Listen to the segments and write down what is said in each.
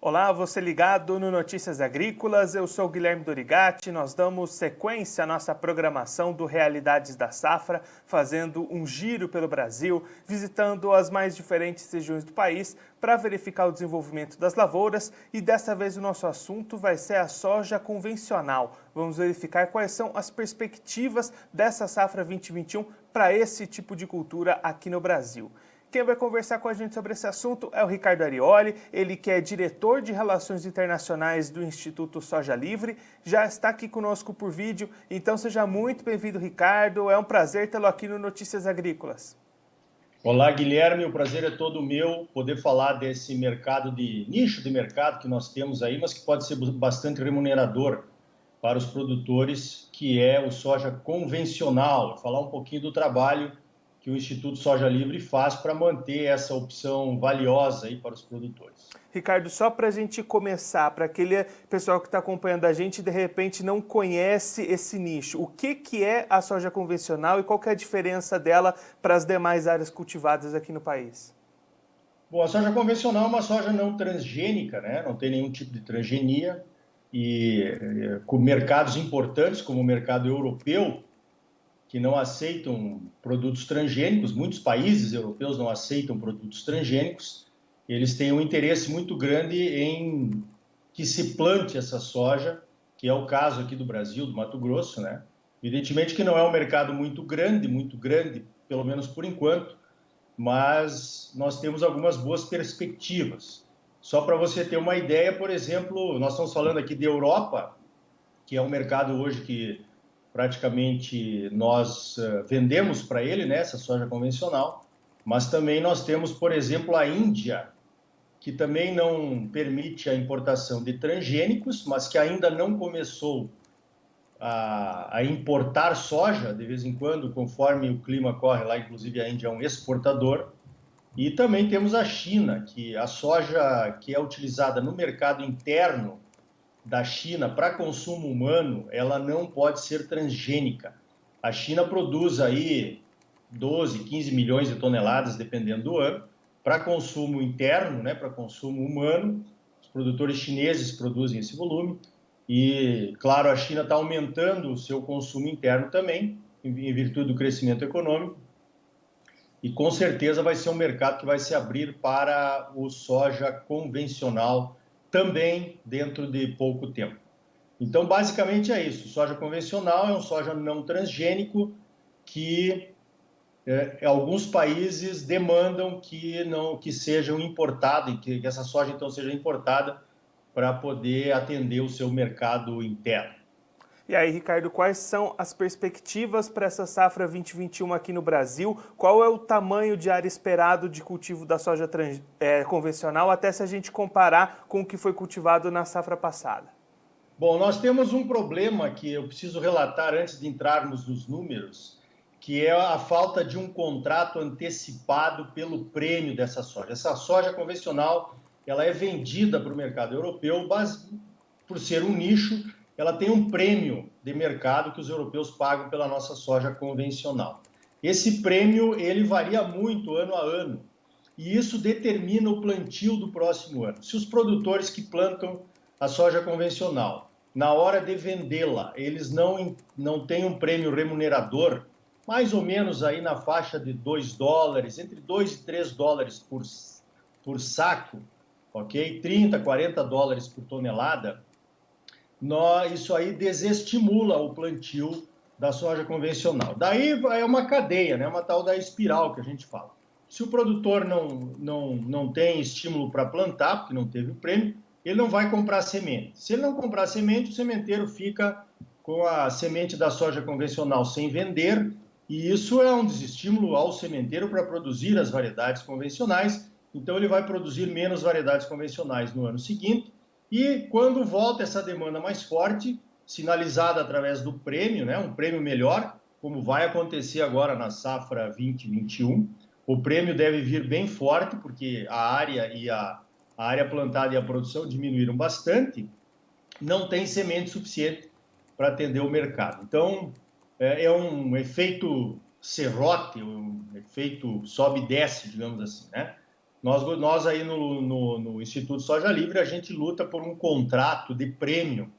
Olá, você ligado no Notícias Agrícolas, eu sou o Guilherme Dorigatti, nós damos sequência à nossa programação do Realidades da Safra, fazendo um giro pelo Brasil, visitando as mais diferentes regiões do país para verificar o desenvolvimento das lavouras e dessa vez o nosso assunto vai ser a soja convencional. Vamos verificar quais são as perspectivas dessa safra 2021 para esse tipo de cultura aqui no Brasil. Quem vai conversar com a gente sobre esse assunto é o Ricardo Arioli, ele que é diretor de Relações Internacionais do Instituto Soja Livre, já está aqui conosco por vídeo, então seja muito bem-vindo, Ricardo, é um prazer tê-lo aqui no Notícias Agrícolas. Olá, Guilherme, o prazer é todo meu poder falar desse mercado nicho de mercado que nós temos aí, mas que pode ser bastante remunerador para os produtores, que é o soja convencional, falar um pouquinho do trabalho que o Instituto Soja Livre faz para manter essa opção valiosa aí para os produtores. Ricardo, só para a gente começar, para aquele pessoal que está acompanhando a gente e de repente não conhece esse nicho, o que é a soja convencional e qual que é a diferença dela para as demais áreas cultivadas aqui no país? Bom, a soja convencional é uma soja não transgênica, né? Não tem nenhum tipo de transgenia e com mercados importantes como o mercado europeu, que não aceitam produtos transgênicos, muitos países europeus não aceitam produtos transgênicos, eles têm um interesse muito grande em que se plante essa soja, que é o caso aqui do Brasil, do Mato Grosso, né? Evidentemente que não é um mercado muito grande, pelo menos por enquanto, mas nós temos algumas boas perspectivas. Só para você ter uma ideia, por exemplo, nós estamos falando aqui da Europa, que é um mercado hoje que praticamente nós vendemos para ele, né, essa soja convencional, mas também nós temos, por exemplo, a Índia, que também não permite a importação de transgênicos, mas que ainda não começou a importar soja de vez em quando, conforme o clima corre lá, inclusive a Índia é um exportador. E também temos a China, que a soja que é utilizada no mercado interno da China para consumo humano, ela não pode ser transgênica. A China produz aí 12, 15 milhões de toneladas, dependendo do ano, para consumo interno, né, para consumo humano. Os produtores chineses produzem esse volume e, claro, a China está aumentando o seu consumo interno também, em virtude do crescimento econômico. E com certeza vai ser um mercado que vai se abrir para o soja convencional também dentro de pouco tempo. Então, basicamente é isso. Soja convencional é um soja não transgênico que alguns países demandam que sejam importados, que essa soja então seja importada para poder atender o seu mercado interno. E aí, Ricardo, quais são as perspectivas para essa safra 2021 aqui no Brasil? Qual é o tamanho de área esperado de cultivo da soja convencional, até se a gente comparar com o que foi cultivado na safra passada? Bom, nós temos um problema que eu preciso relatar antes de entrarmos nos números, que é a falta de um contrato antecipado pelo prêmio dessa soja. Essa soja convencional, ela é vendida para o mercado europeu, por ser um nicho, ela tem um prêmio de mercado que os europeus pagam pela nossa soja convencional. Esse prêmio, ele varia muito ano a ano, e isso determina o plantio do próximo ano. Se os produtores que plantam a soja convencional, na hora de vendê-la, eles não têm um prêmio remunerador, mais ou menos aí na faixa de $2, entre 2 e 3 dólares por saco, ok? 30, 40 dólares por tonelada, isso aí desestimula o plantio da soja convencional. Daí é uma cadeia, né? Uma tal da espiral que a gente fala. Se o produtor não tem estímulo para plantar, porque não teve o prêmio, ele não vai comprar semente. Se ele não comprar semente, o sementeiro fica com a semente da soja convencional sem vender, e isso é um desestímulo ao sementeiro para produzir as variedades convencionais, então ele vai produzir menos variedades convencionais no ano seguinte, e quando volta essa demanda mais forte, sinalizada através do prêmio, né, um prêmio melhor, como vai acontecer agora na safra 2021, o prêmio deve vir bem forte, porque a área plantada e a produção diminuíram bastante, não tem semente suficiente para atender o mercado. Então, é um efeito serrote, um efeito sobe e desce, digamos assim, né? Nós aí no Instituto Soja Livre, a gente luta por um contrato de prêmio,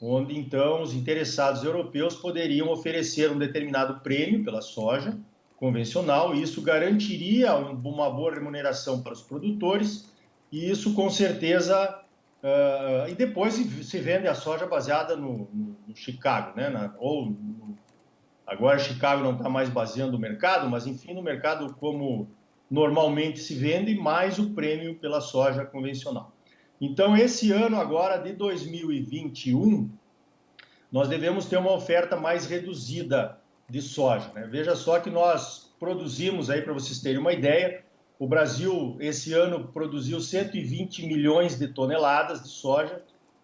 onde então os interessados europeus poderiam oferecer um determinado prêmio pela soja convencional, e isso garantiria uma boa remuneração para os produtores, e isso com certeza... e depois se vende a soja baseada no Chicago, né? Agora Chicago não está mais baseando o mercado, mas enfim, no mercado como normalmente se vende, mais o prêmio pela soja convencional. Então, esse ano agora de 2021, nós devemos ter uma oferta mais reduzida de soja, né? Veja só que nós produzimos aí, para vocês terem uma ideia, o Brasil esse ano produziu 120 milhões de toneladas de soja,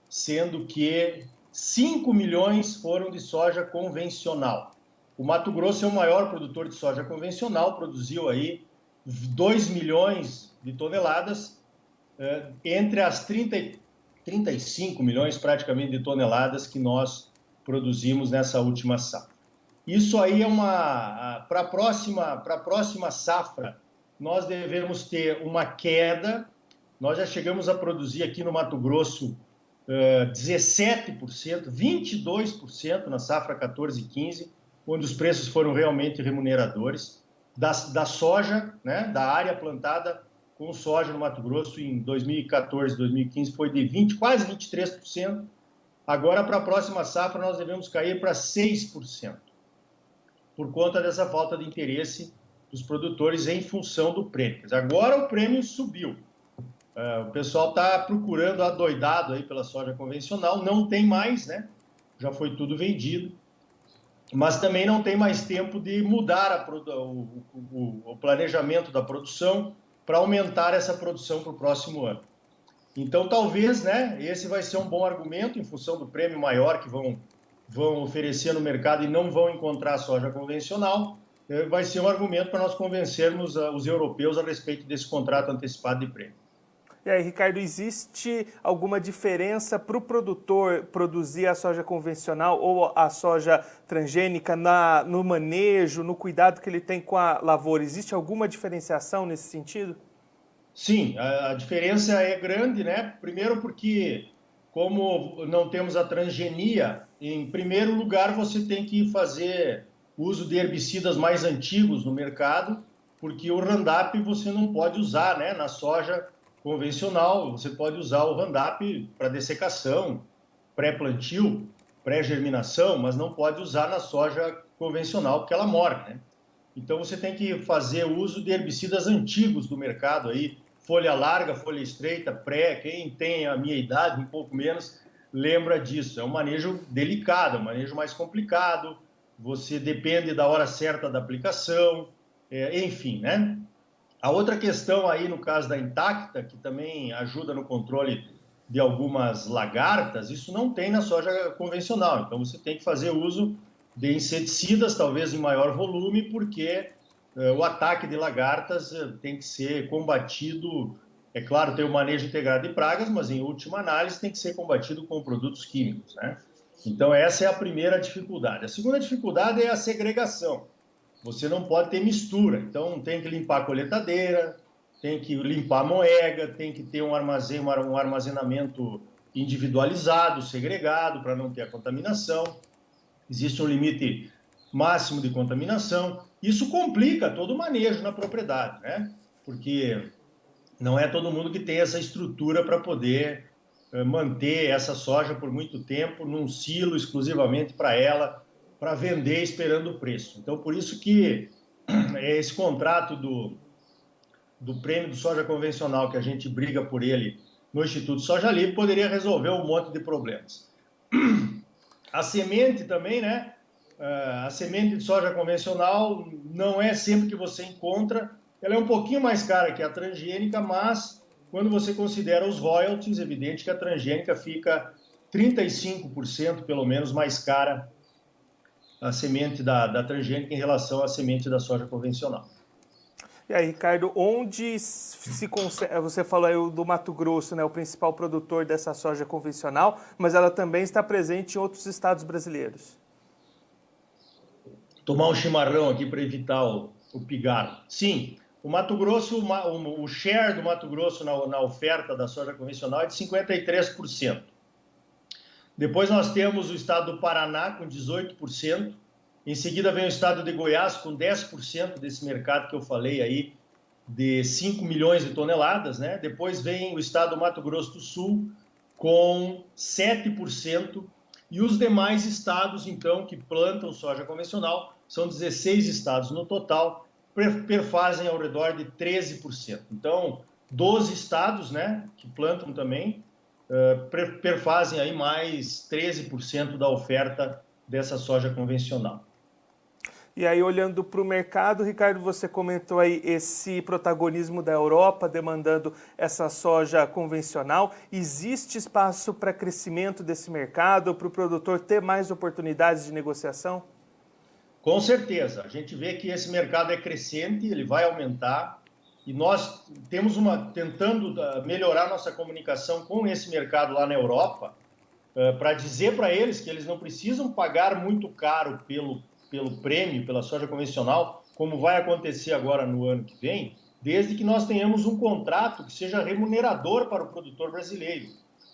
sendo que 5 milhões foram de soja convencional. O Mato Grosso é o maior produtor de soja convencional, produziu aí 2 milhões de toneladas, entre as 35 milhões praticamente de toneladas que nós produzimos nessa última safra. Isso aí é para a próxima safra, nós devemos ter uma queda. Nós já chegamos a produzir aqui no Mato Grosso 17%, 22% na safra 14-15, onde os preços foram realmente remuneradores. Da soja, né, da área plantada com soja no Mato Grosso em 2014, 2015 foi de quase 23%. Agora, para a próxima safra, nós devemos cair para 6%, por conta dessa falta de interesse dos produtores em função do prêmio. Agora o prêmio subiu. O pessoal está procurando adoidado aí pela soja convencional, não tem mais, né? Já foi tudo vendido. Mas também não tem mais tempo de mudar o planejamento da produção para aumentar essa produção para o próximo ano. Então, talvez, né, esse vai ser um bom argumento em função do prêmio maior que vão oferecer no mercado e não vão encontrar soja convencional. Vai ser um argumento para nós convencermos os europeus a respeito desse contrato antecipado de prêmio. E aí, Ricardo, existe alguma diferença para o produtor produzir a soja convencional ou a soja transgênica no manejo, no cuidado que ele tem com a lavoura? Existe alguma diferenciação nesse sentido? Sim, a diferença é grande, né? Primeiro porque, como não temos a transgenia, em primeiro lugar você tem que fazer uso de herbicidas mais antigos no mercado, porque o Roundup você não pode usar, né, na soja convencional. Você pode usar o Roundup para dessecação, pré-plantio, pré-germinação, mas não pode usar na soja convencional porque ela morre, né? Então você tem que fazer uso de herbicidas antigos do mercado aí, folha larga, folha estreita, pré. Quem tem a minha idade, um pouco menos, lembra disso. É um manejo delicado, um manejo mais complicado. Você depende da hora certa da aplicação, enfim, né? A outra questão aí, no caso da Intacta, que também ajuda no controle de algumas lagartas, isso não tem na soja convencional. Então, você tem que fazer uso de inseticidas, talvez em maior volume, porque o ataque de lagartas tem que ser combatido. É claro, tem o manejo integrado de pragas, mas, em última análise, tem que ser combatido com produtos químicos, né? Então, essa é a primeira dificuldade. A segunda dificuldade é a segregação. Você não pode ter mistura, então tem que limpar a colheitadeira, tem que limpar a moega, tem que ter um armazenamento individualizado, segregado, para não ter a contaminação. Existe um limite máximo de contaminação. Isso complica todo o manejo na propriedade, né? Porque não é todo mundo que tem essa estrutura para poder manter essa soja por muito tempo num silo exclusivamente para ela, para vender esperando o preço. Então, por isso que esse contrato do prêmio de soja convencional, que a gente briga por ele no Instituto Soja Livre, poderia resolver um monte de problemas. A semente também, né? A semente de soja convencional não é sempre que você encontra. Ela é um pouquinho mais cara que a transgênica, mas quando você considera os royalties, é evidente que a transgênica fica 35% pelo menos mais cara, a semente da transgênica em relação à semente da soja convencional. E aí, Ricardo, onde se consegue... Você falou aí do Mato Grosso, né, o principal produtor dessa soja convencional, mas ela também está presente em outros estados brasileiros. Tomar um chimarrão aqui para evitar o pigarro. Sim, O Mato Grosso, o share do Mato Grosso na oferta da soja convencional é de 53%. Depois nós temos o estado do Paraná com 18%. Em seguida vem o estado de Goiás com 10% desse mercado que eu falei aí, de 5 milhões de toneladas, né? Depois vem o estado do Mato Grosso do Sul com 7%. E os demais estados, então, que plantam soja convencional, são 16 estados no total, perfazem ao redor de 13%. Então, 12 estados, né, que plantam também, perfazem aí mais 13% da oferta dessa soja convencional. E aí, olhando para o mercado, Ricardo, você comentou aí esse protagonismo da Europa demandando essa soja convencional. Existe espaço para crescimento desse mercado, para o produtor ter mais oportunidades de negociação? Com certeza. A gente vê que esse mercado é crescente, ele vai aumentar. E nós temos tentando melhorar nossa comunicação com esse mercado lá na Europa, para dizer para eles que eles não precisam pagar muito caro pelo prêmio, pela soja convencional, como vai acontecer agora no ano que vem, desde que nós tenhamos um contrato que seja remunerador para o produtor brasileiro,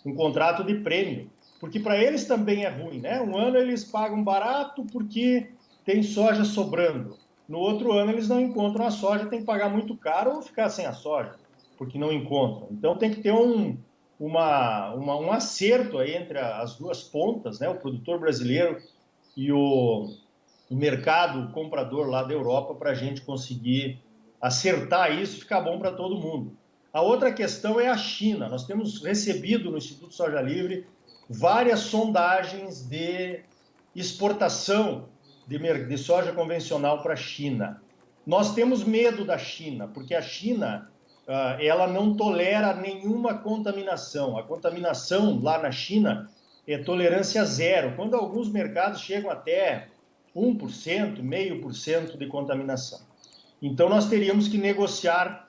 um contrato de prêmio, porque para eles também é ruim, né? Um ano eles pagam barato porque tem soja sobrando, no outro ano eles não encontram a soja, tem que pagar muito caro ou ficar sem a soja, porque não encontram. Então tem que ter um acerto aí entre as duas pontas, né? O produtor brasileiro e o mercado comprador lá da Europa, para a gente conseguir acertar isso e ficar bom para todo mundo. A outra questão é a China. Nós temos recebido no Instituto Soja Livre várias sondagens de exportação de soja convencional para a China. Nós temos medo da China, porque a China ela não tolera nenhuma contaminação. A contaminação lá na China é tolerância zero, quando alguns mercados chegam até 1%, 0,5% de contaminação. Então, nós teríamos que negociar,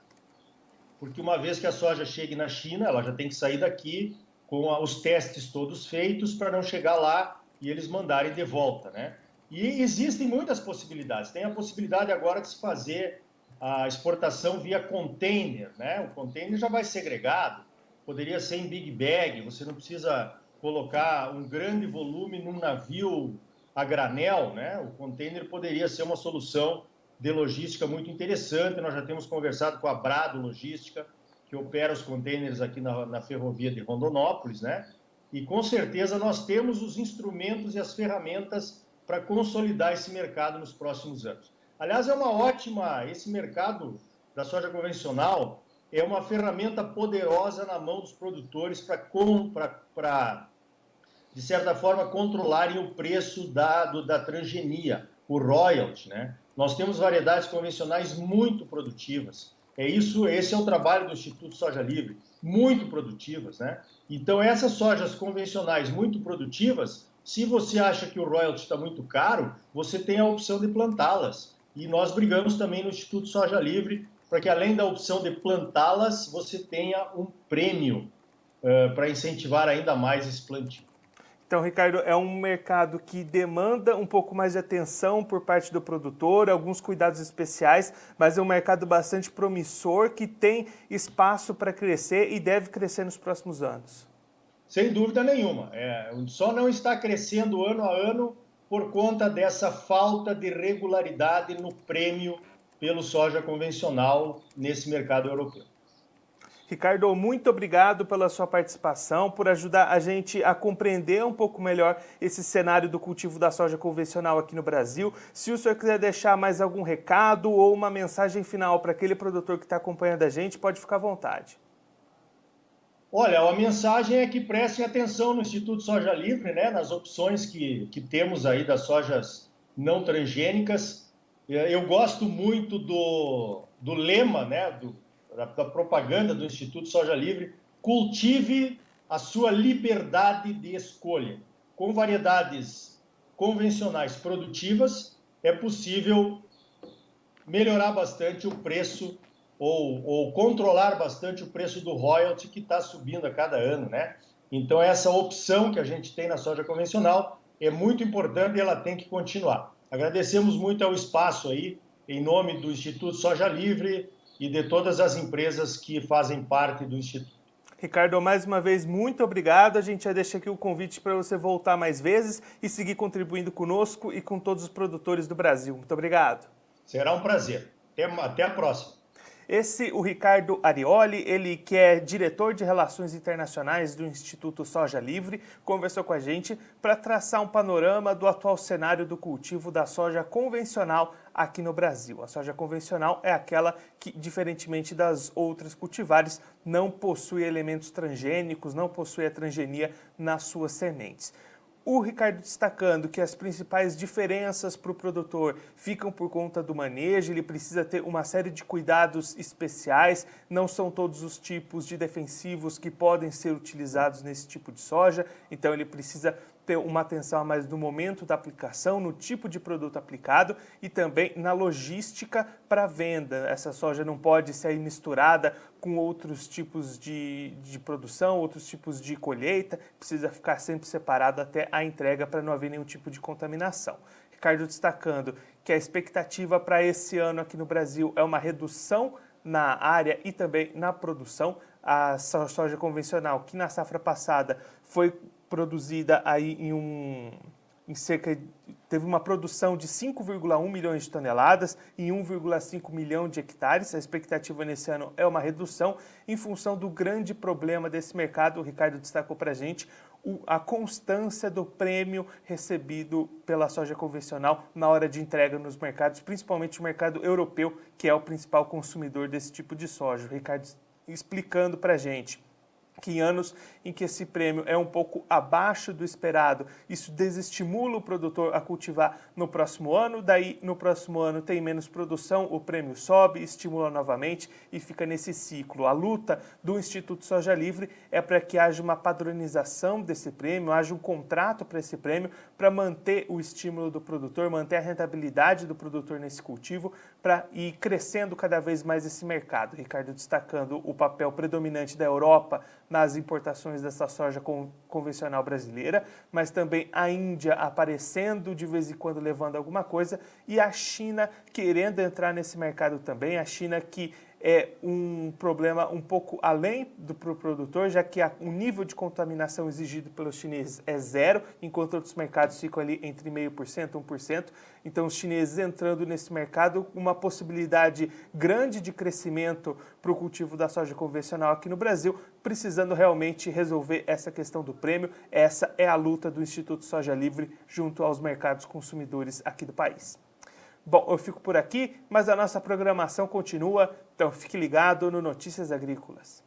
porque uma vez que a soja chegue na China, ela já tem que sair daqui com os testes todos feitos para não chegar lá e eles mandarem de volta, né? E existem muitas possibilidades. Tem a possibilidade agora de se fazer a exportação via container, né? O container já vai segregado, poderia ser em big bag, você não precisa colocar um grande volume num navio a granel, né? O container poderia ser uma solução de logística muito interessante. Nós já temos conversado com a Brado Logística, que opera os containers aqui na ferrovia de Rondonópolis, né? E com certeza nós temos os instrumentos e as ferramentas para consolidar esse mercado nos próximos anos. Aliás, esse mercado da soja convencional é uma ferramenta poderosa na mão dos produtores para de certa forma, controlarem o preço da transgenia, o royalty, né? Nós temos variedades convencionais muito produtivas. Esse é o trabalho do Instituto Soja Livre, muito produtivas, né? Então, essas sojas convencionais muito produtivas, se você acha que o royalty está muito caro, você tem a opção de plantá-las. E nós brigamos também no Instituto Soja Livre para que, além da opção de plantá-las, você tenha um prêmio para incentivar ainda mais esse plantio. Então, Ricardo, é um mercado que demanda um pouco mais de atenção por parte do produtor, alguns cuidados especiais, mas é um mercado bastante promissor que tem espaço para crescer e deve crescer nos próximos anos. Sem dúvida nenhuma. Só não está crescendo ano a ano por conta dessa falta de regularidade no prêmio pelo soja convencional nesse mercado europeu. Ricardo, muito obrigado pela sua participação, por ajudar a gente a compreender um pouco melhor esse cenário do cultivo da soja convencional aqui no Brasil. Se o senhor quiser deixar mais algum recado ou uma mensagem final para aquele produtor que está acompanhando a gente, pode ficar à vontade. Olha, a mensagem é que prestem atenção no Instituto Soja Livre, né, nas opções que temos aí das sojas não transgênicas. Eu gosto muito do lema, né, da propaganda do Instituto Soja Livre: cultive a sua liberdade de escolha. Com variedades convencionais produtivas, é possível melhorar bastante o preço ou controlar bastante o preço do royalty, que está subindo a cada ano, né? Então, essa opção que a gente tem na soja convencional é muito importante e ela tem que continuar. Agradecemos muito ao espaço aí, em nome do Instituto Soja Livre, e de todas as empresas que fazem parte do Instituto. Ricardo, mais uma vez, muito obrigado. A gente já deixa aqui o convite para você voltar mais vezes e seguir contribuindo conosco e com todos os produtores do Brasil. Muito obrigado. Será um prazer. Até a próxima. Esse, o Ricardo Arioli, ele que é diretor de Relações Internacionais do Instituto Soja Livre, conversou com a gente para traçar um panorama do atual cenário do cultivo da soja convencional aqui no Brasil. A soja convencional é aquela que, diferentemente das outras cultivares, não possui elementos transgênicos, não possui a transgenia nas suas sementes. O Ricardo destacando que as principais diferenças para o produtor ficam por conta do manejo, ele precisa ter uma série de cuidados especiais, não são todos os tipos de defensivos que podem ser utilizados nesse tipo de soja, então ele precisa ter uma atenção a mais no momento da aplicação, no tipo de produto aplicado e também na logística para venda. Essa soja não pode ser misturada com outros tipos de produção, outros tipos de colheita, precisa ficar sempre separado até a entrega para não haver nenhum tipo de contaminação. Ricardo destacando que a expectativa para esse ano aqui no Brasil é uma redução na área e também na produção. A soja convencional, que na safra passada foi produzida aí teve uma produção de 5,1 milhões de toneladas em 1,5 milhão de hectares. A expectativa nesse ano é uma redução em função do grande problema desse mercado. O Ricardo destacou para a gente a constância do prêmio recebido pela soja convencional na hora de entrega nos mercados, principalmente o mercado europeu, que é o principal consumidor desse tipo de soja. O Ricardo explicando para a gente que em anos em que esse prêmio é um pouco abaixo do esperado, isso desestimula o produtor a cultivar no próximo ano, daí no próximo ano tem menos produção, o prêmio sobe, estimula novamente e fica nesse ciclo. A luta do Instituto Soja Livre é para que haja uma padronização desse prêmio, haja um contrato para esse prêmio, para manter o estímulo do produtor, manter a rentabilidade do produtor nesse cultivo, para ir crescendo cada vez mais esse mercado. Ricardo destacando o papel predominante da Europa nas importações dessa soja convencional brasileira, mas também a Índia aparecendo de vez em quando levando alguma coisa e a China querendo entrar nesse mercado também, a China que é um problema um pouco além do produtor, já que o nível de contaminação exigido pelos chineses é zero, enquanto outros mercados ficam ali entre 0,5% e 1%. Então, os chineses entrando nesse mercado, uma possibilidade grande de crescimento para o cultivo da soja convencional aqui no Brasil, precisando realmente resolver essa questão do prêmio. Essa é a luta do Instituto Soja Livre junto aos mercados consumidores aqui do país. Bom, eu fico por aqui, mas a nossa programação continua, então fique ligado no Notícias Agrícolas.